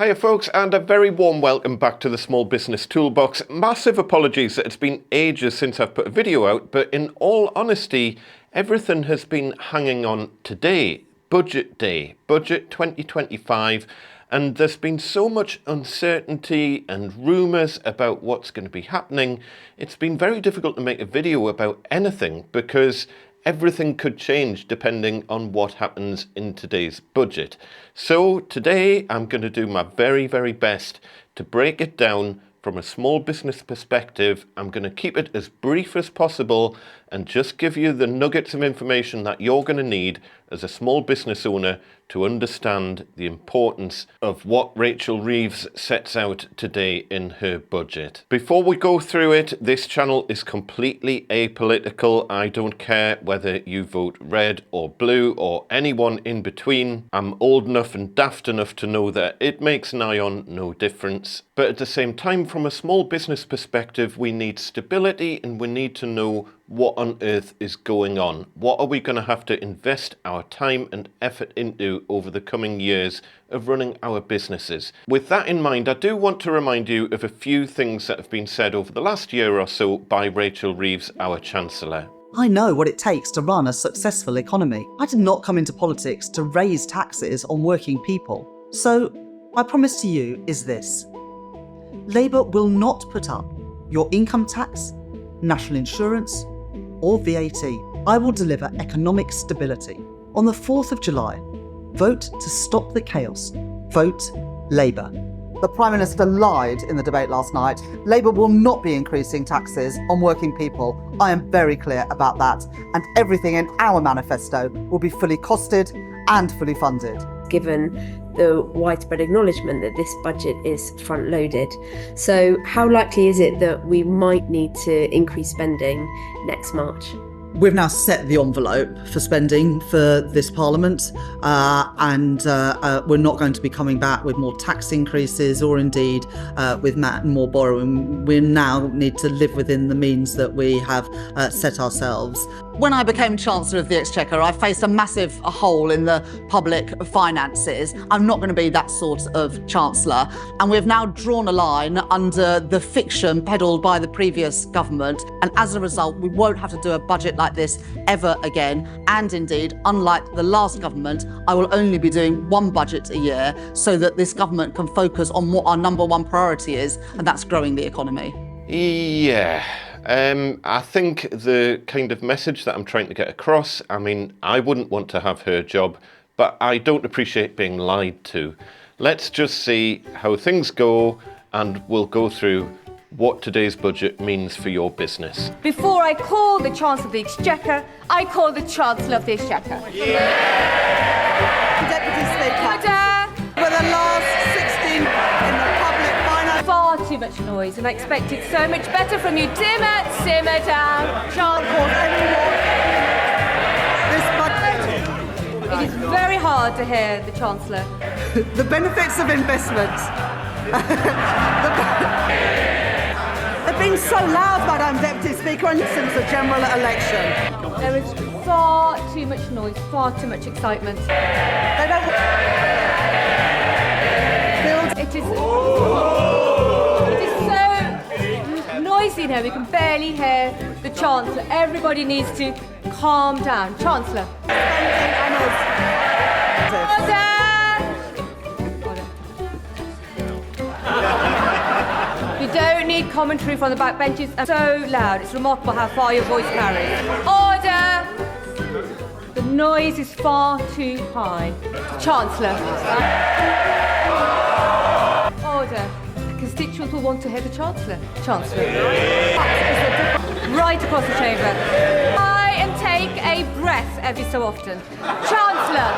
Hiya folks, and a very warm welcome back to the Small Business Toolbox. Massive apologies that it's been ages since I've put a video out, but in all honesty, everything has been hanging on today. Budget day, budget 2025, and there's been so much uncertainty and rumours about what's going to be happening. It's been very difficult to make a video about anything because everything could change depending on what happens in today's budget. So today I'm going to do my very, very best to break it down from a small business perspective. I'm going to keep it as brief as possible and just give you the nuggets of information that you're going to need as a small business owner to understand the importance of what Rachel Reeves sets out today in her budget. Before we go through it, this channel is completely apolitical. I don't care whether you vote red or blue or anyone in between. I'm old enough and daft enough to know that it makes nigh on no difference. But at the same time, from a small business perspective, we need stability and we need to know what on earth is going on. What are we going to have to invest our time and effort into over the coming years of running our businesses? With that in mind, I do want to remind you of a few things that have been said over the last year or so by Rachel Reeves, our Chancellor. I know what it takes to run a successful economy. I did not come into politics to raise taxes on working people. So my promise to you is this. Labour will not put up your income tax, national insurance, or VAT. I will deliver economic stability. On the 4th of July, vote to stop the chaos. Vote Labour. The Prime Minister lied in the debate last night. Labour will not be increasing taxes on working people. I am very clear about that. And everything in our manifesto will be fully costed and fully funded. Given the widespread acknowledgement that this budget is front-loaded. So how likely is it that we might need to increase spending next March? We've now set the envelope for spending for this Parliament, and we're not going to be coming back with more tax increases or indeed with more borrowing. We now need to live within the means that we have set ourselves. When I became Chancellor of the Exchequer, I faced a massive hole in the public finances. I'm not going to be that sort of Chancellor. And we've now drawn a line under the fiction peddled by the previous government. And as a result, we won't have to do a budget like this ever again. And indeed, unlike the last government, I will only be doing one budget a year so that this government can focus on what our number one priority is, and that's growing the economy. Yeah. I think the kind of message that I'm trying to get across, I mean, I wouldn't want to have her job, but I don't appreciate being lied to. Let's just see how things go, and we'll go through what today's budget means for your business. Before I call the Chancellor of the Exchequer, I call the Chancellor of the Exchequer. Yeah! Deputy Speaker, for the last 16 in the public finance... Far too much noise, and I expected so much better from you. Simmer down. Shan't cause any more... This budget... It is very hard to hear the Chancellor. The benefits of investment. They've been so loud, Madam Deputy Speaker, and since the general election. There is far too much noise, far too much excitement. They don't... It is so noisy now, we can barely hear the Chancellor. Everybody needs to calm down. Chancellor. You don't need commentary from the backbenches. It's so loud. It's remarkable how far your voice carries. Order! The noise is far too high. Chancellor. Order. Constituents will want to hear the Chancellor. Chancellor. Right across the chamber. Try and take a breath every so often. Chancellor.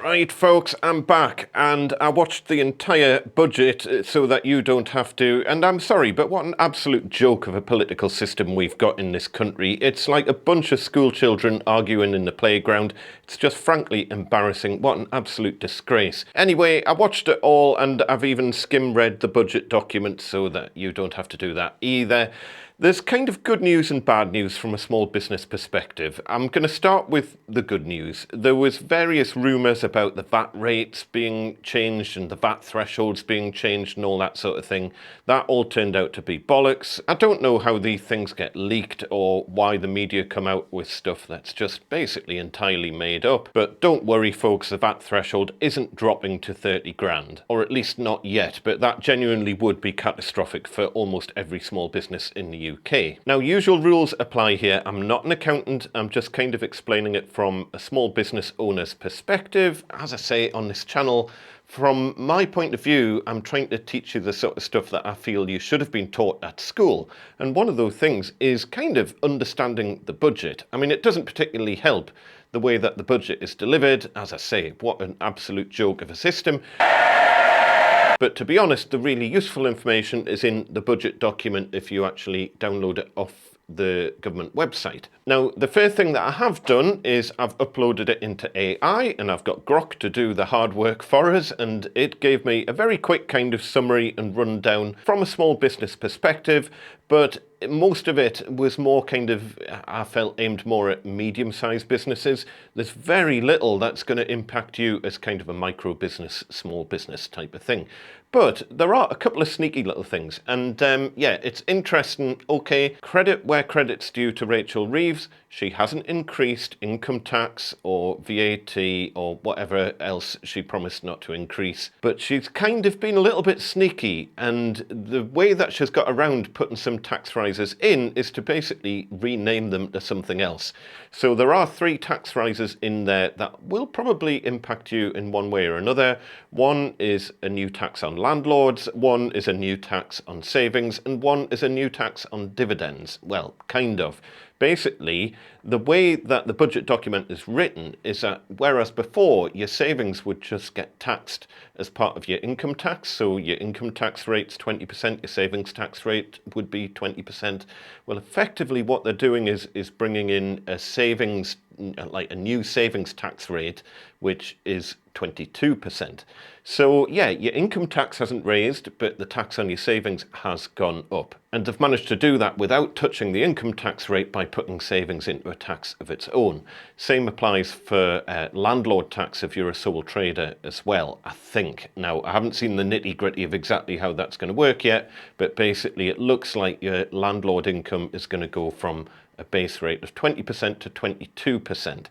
Right, folks, I'm back, and I watched the entire budget so that you don't have to, and I'm sorry, but what an absolute joke of a political system we've got in this country. It's like a bunch of school children arguing in the playground. It's just frankly embarrassing. What an absolute disgrace. Anyway, I watched it all, and I've even skim-read the budget document so that you don't have to do that either. There's kind of good news and bad news from a small business perspective. I'm going to start with the good news. There was various rumours about the VAT rates being changed and the VAT thresholds being changed and all that sort of thing. That all turned out to be bollocks. I don't know how these things get leaked or why the media come out with stuff that's just basically entirely made up. But don't worry folks, the VAT threshold isn't dropping to 30 grand. Or at least not yet, but that genuinely would be catastrophic for almost every small business in the UK. Now, usual rules apply here. I'm not an accountant, I'm just kind of explaining it from a small business owner's perspective. As I say on this channel, from my point of view, I'm trying to teach you the sort of stuff that I feel you should have been taught at school. And one of those things is kind of understanding the budget. I mean, it doesn't particularly help the way that the budget is delivered. As I say, what an absolute joke of a system. But to be honest, the really useful information is in the budget document if you actually download it off the government website. Now, the first thing that I have done is I've uploaded it into AI and I've got Grok to do the hard work for us, and it gave me a very quick kind of summary and rundown from a small business perspective, but most of it was more kind of, I felt, aimed more at medium-sized businesses. There's very little that's going to impact you as kind of a micro business, small business type of thing. But there are a couple of sneaky little things. And yeah, it's interesting. Okay, credit where credit's due to Rachel Reeves. She hasn't increased income tax or VAT or whatever else she promised not to increase. But she's kind of been a little bit sneaky. And the way that she's got around putting some tax rises in is to basically rename them to something else. So there are 3 tax rises in there that will probably impact you in one way or another. One is a new tax on landlords, one is a new tax on savings, and one is a new tax on dividends. Well, kind of. Basically, the way that the budget document is written is that whereas before your savings would just get taxed as part of your income tax, so your income tax rate's 20%, your savings tax rate would be 20%. Well, effectively what they're doing is bringing in a savings, like a new savings tax rate, which is 22%. So yeah, your income tax hasn't raised, but the tax on your savings has gone up. And they've managed to do that without touching the income tax rate by putting savings into a tax of its own. Same applies for landlord tax if you're a sole trader as well, I think. Now, I haven't seen the nitty-gritty of exactly how that's going to work yet, but basically it looks like your landlord income is going to go from a base rate of 20% to 22%.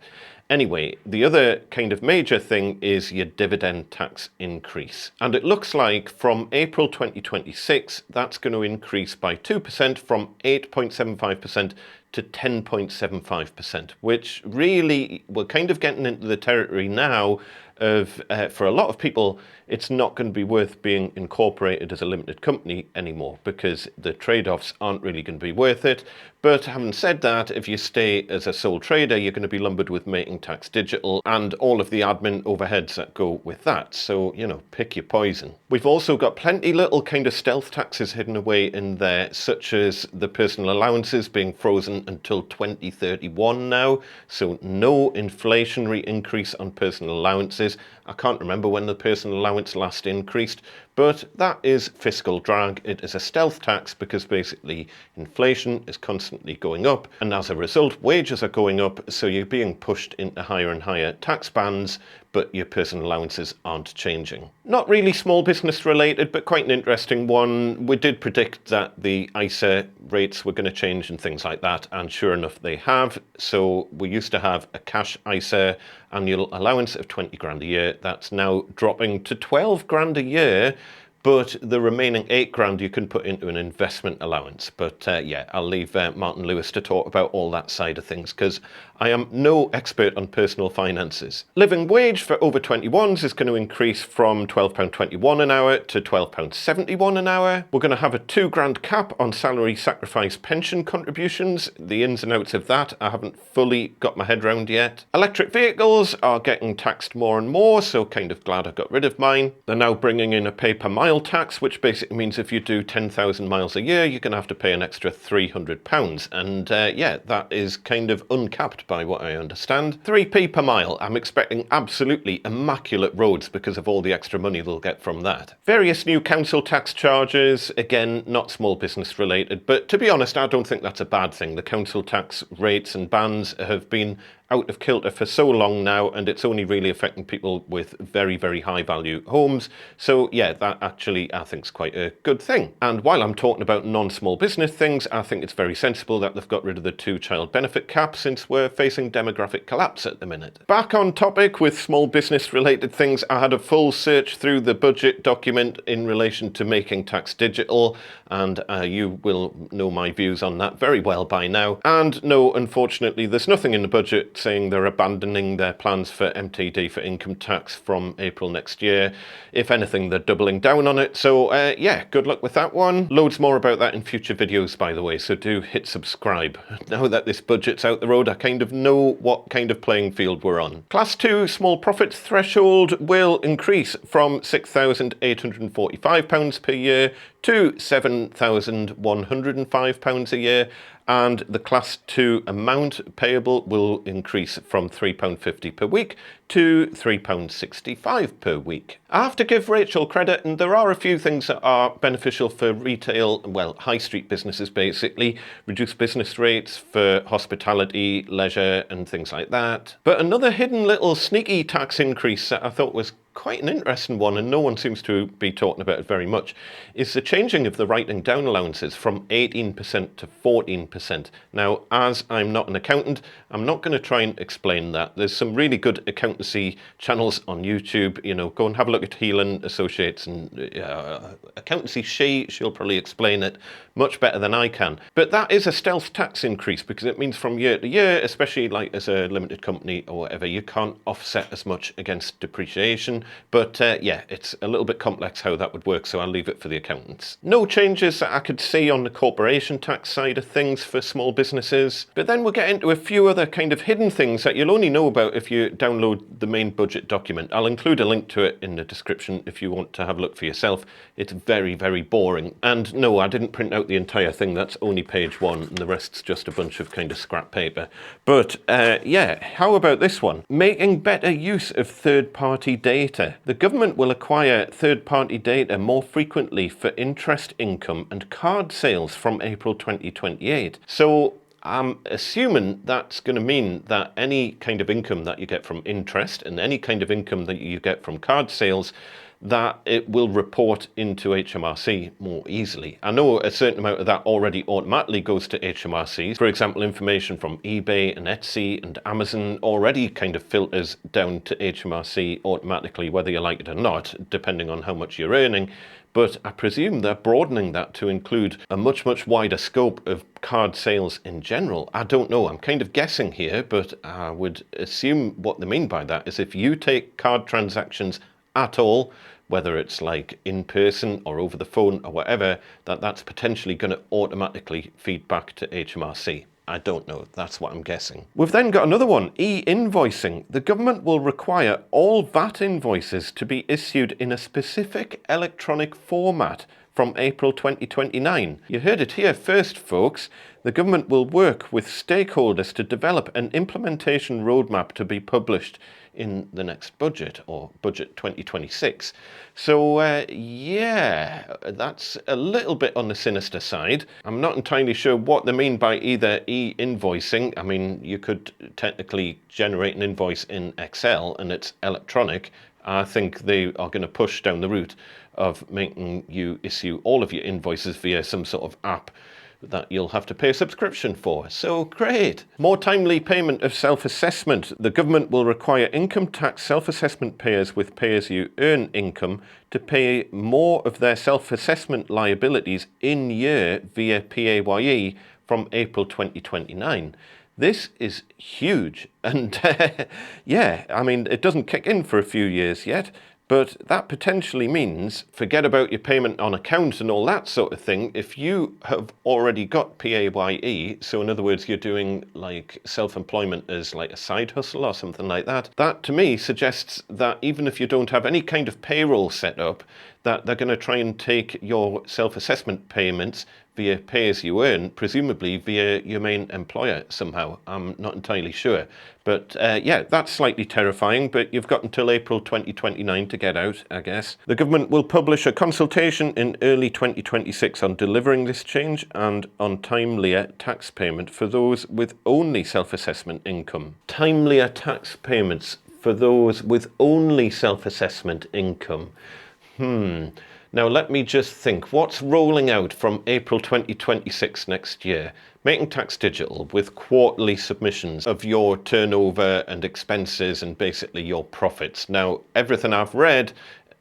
Anyway, the other kind of major thing is your dividend tax increase. And it looks like from April 2026, that's going to increase by 2% from 8.75% to 10.75%, which really, we're kind of getting into the territory now of, for a lot of people, it's not going to be worth being incorporated as a limited company anymore because the trade-offs aren't really going to be worth it. But having said that, if you stay as a sole trader, you're going to be lumbered with making tax digital and all of the admin overheads that go with that. So, you know, pick your poison. We've also got plenty little kind of stealth taxes hidden away in there, such as the personal allowances being frozen until 2031 now. So no inflationary increase on personal allowances. I can't remember when the personal allowance last increased, but that is fiscal drag. It is a stealth tax because basically inflation is constantly going up, and as a result wages are going up, so you're being pushed into higher and higher tax bands, but your personal allowances aren't changing. Not really small business related, but quite an interesting one. We did predict that the ISA rates were going to change and things like that, and sure enough they have. So we used to have a cash ISA annual allowance of 20 grand a year. That's now dropping to 12 grand a year, but the remaining 8 grand you can put into an investment allowance. But yeah, I'll leave Martin Lewis to talk about all that side of things because I am no expert on personal finances. Living wage for over 21s is going to increase from £12.21 an hour to £12.71 an hour. We're going to have a 2 grand cap on salary sacrifice pension contributions. The ins and outs of that I haven't fully got my head around yet. Electric vehicles are getting taxed more and more, so kind of glad I got rid of mine. They're now bringing in a pay per mile mile tax, which basically means if you do 10,000 miles a year, you're going to have to pay an extra £300. And yeah, that is kind of uncapped by what I understand. 3p per mile. I'm expecting absolutely immaculate roads because of all the extra money they'll get from that. Various new council tax charges, again, not small business related, but to be honest, I don't think that's a bad thing. The council tax rates and bans have been out of kilter for so long now, and it's only really affecting people with very, very high value homes. So yeah, that actually I think is quite a good thing. And while I'm talking about non-small business things, I think it's very sensible that they've got rid of the 2-child benefit cap, since we're facing demographic collapse at the minute. Back on topic with small business related things, I had a full search through the budget document in relation to making tax digital, and you will know my views on that very well by now. And no, unfortunately, there's nothing in the budget saying they're abandoning their plans for MTD for income tax from April next year. If anything, they're doubling down on it. So yeah, good luck with that one. Loads more about that in future videos, by the way, so do hit subscribe. Now that this budget's out the road, I kind of know what kind of playing field we're on. Class 2 small profits threshold will increase from £6,845 per year to £7,105 a year, and the Class 2 amount payable will increase from £3.50 per week to £3.65 per week. I have to give Rachel credit, and there are a few things that are beneficial for retail, well, high street businesses basically, reduced business rates for hospitality, leisure and things like that. But another hidden little sneaky tax increase that I thought was quite an interesting one, and no one seems to be talking about it very much, is the changing of the writing down allowances from 18% to 14%. Now, as I'm not an accountant, I'm not going to try and explain that. There's some really good accountancy channels on YouTube. You know, go and have a look at Heelan Associates and Accountancy she'll probably explain it much better than I can. But that is a stealth tax increase, because it means from year to year, especially like as a limited company or whatever, you can't offset as much against depreciation. But yeah, it's a little bit complex how that would work, so I'll leave it for the accountants. No changes that I could see on the corporation tax side of things for small businesses. But then we'll get into a few other kind of hidden things that you'll only know about if you download the main budget document. I'll include a link to it in the description if you want to have a look for yourself. It's very, very boring. And no, I didn't print out the entire thing. That's only page 1, and the rest's just a bunch of kind of scrap paper. But yeah, how about this one? Making better use of third-party data. The government will acquire third-party data more frequently for interest income and card sales from April 2028. So I'm assuming that's going to mean that any kind of income that you get from interest and any kind of income that you get from card sales, that it will report into HMRC more easily. I know a certain amount of that already automatically goes to HMRC. For example, information from eBay and Etsy and Amazon already kind of filters down to HMRC automatically, whether you like it or not, depending on how much you're earning. But I presume they're broadening that to include a much, much wider scope of card sales in general. I don't know, I'm kind of guessing here, but I would assume what they mean by that is if you take card transactions at all, whether it's like in person or over the phone or whatever, that's potentially going to automatically feed back to HMRC. I don't know, that's what I'm guessing. We've then got another one, e-invoicing. The government will require all VAT invoices to be issued in a specific electronic format from April 2029. You heard it here first, folks. The government will work with stakeholders to develop an implementation roadmap to be published in the next budget, or budget 2026. So yeah, that's a little bit on the sinister side. I'm not entirely sure what they mean by either e-invoicing. I mean, you could technically generate an invoice in Excel and it's electronic. I think they are going to push down the route of making you issue all of your invoices via some sort of app that you'll have to pay a subscription for. So great. More timely payment of self-assessment. The government will require income tax self-assessment payers with pay-as-you-earn income to pay more of their self-assessment liabilities in year via PAYE from April 2029. This is huge, and yeah, I mean, it doesn't kick in for a few years yet, But that potentially means, forget about your payment on account and all that sort of thing, if you have already got PAYE, so in other words you're doing like self-employment as like a side hustle or something like that, that to me suggests that even if you don't have any kind of payroll set up, that they're going to try and take your self-assessment payments via pay-as-you-earn, presumably via your main employer somehow. I'm not entirely sure. But yeah, that's slightly terrifying, but you've got until April 2029 to get out, I guess. The government will publish a consultation in early 2026 on delivering this change and on timelier tax payment for those with only self-assessment income. Timelier tax payments for those with only self-assessment income. Now let me just think, what's rolling out from April 2026 next year? Making Tax Digital with quarterly submissions of your turnover and expenses and basically your profits. Now, everything I've read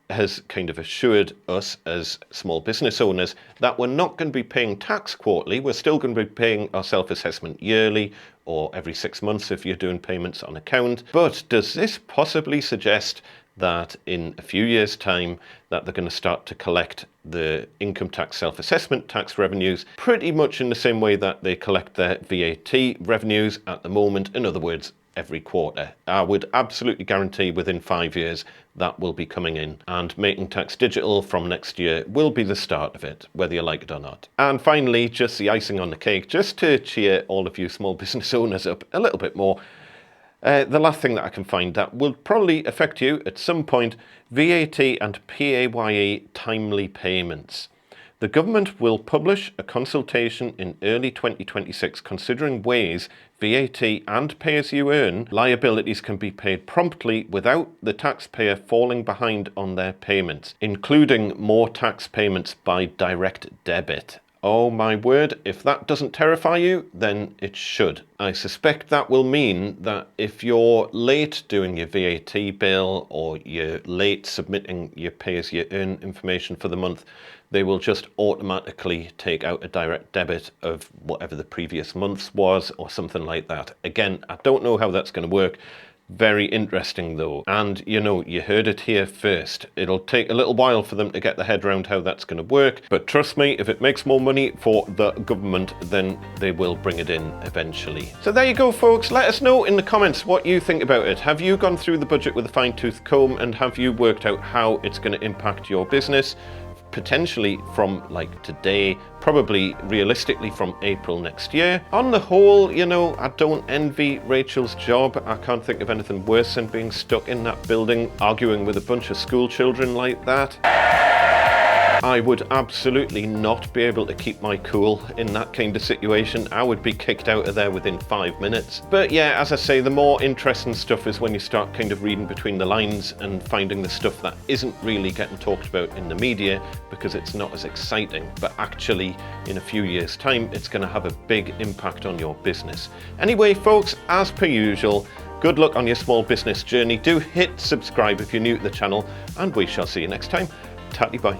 has kind of assured us as small business owners that we're not going to be paying tax quarterly. We're still going to be paying our self-assessment yearly or every 6 months if you're doing payments on account. But does this possibly suggest that in a few years' time that they're going to start to collect the income tax self-assessment tax revenues pretty much in the same way that they collect their VAT revenues at the moment? In other words, every quarter. I would absolutely guarantee within 5 years that will be coming in, and Making Tax Digital from next year will be the start of it, whether you like it or not. And finally, just the icing on the cake, just to cheer all of you small business owners up a little bit more, the last thing that I can find that will probably affect you at some point, VAT and PAYE timely payments. The government will publish a consultation in early 2026 considering ways VAT and pay-as-you-earn liabilities can be paid promptly without the taxpayer falling behind on their payments, including more tax payments by direct debit. Oh my word, if that doesn't terrify you, then it should. I suspect that will mean that if you're late doing your VAT bill or you're late submitting your pay-as-you-earn information for the month, they will just automatically take out a direct debit of whatever the previous month's was or something like that. Again, I don't know how that's going to work. Very interesting though, and you know, you heard it here first. It'll take a little while for them to get their head around how that's going to work, but trust me, if it makes more money for the government, then they will bring it in eventually. So there you go folks, let us know in the comments what you think about it. Have you gone through the budget with a fine-tooth comb, and have you worked out how it's going to impact your business? Potentially from like today, probably realistically from April next year. On the whole, you know, I don't envy Rachel's job. I can't think of anything worse than being stuck in that building arguing with a bunch of school children like that. I would absolutely not be able to keep my cool in that kind of situation. I would be kicked out of there within 5 minutes. But yeah, as I say, the more interesting stuff is when you start kind of reading between the lines and finding the stuff that isn't really getting talked about in the media because it's not as exciting, but actually in a few years' time, it's going to have a big impact on your business. Anyway, folks, as per usual, good luck on your small business journey. Do hit subscribe if you're new to the channel, and we shall see you next time. Tatty bye.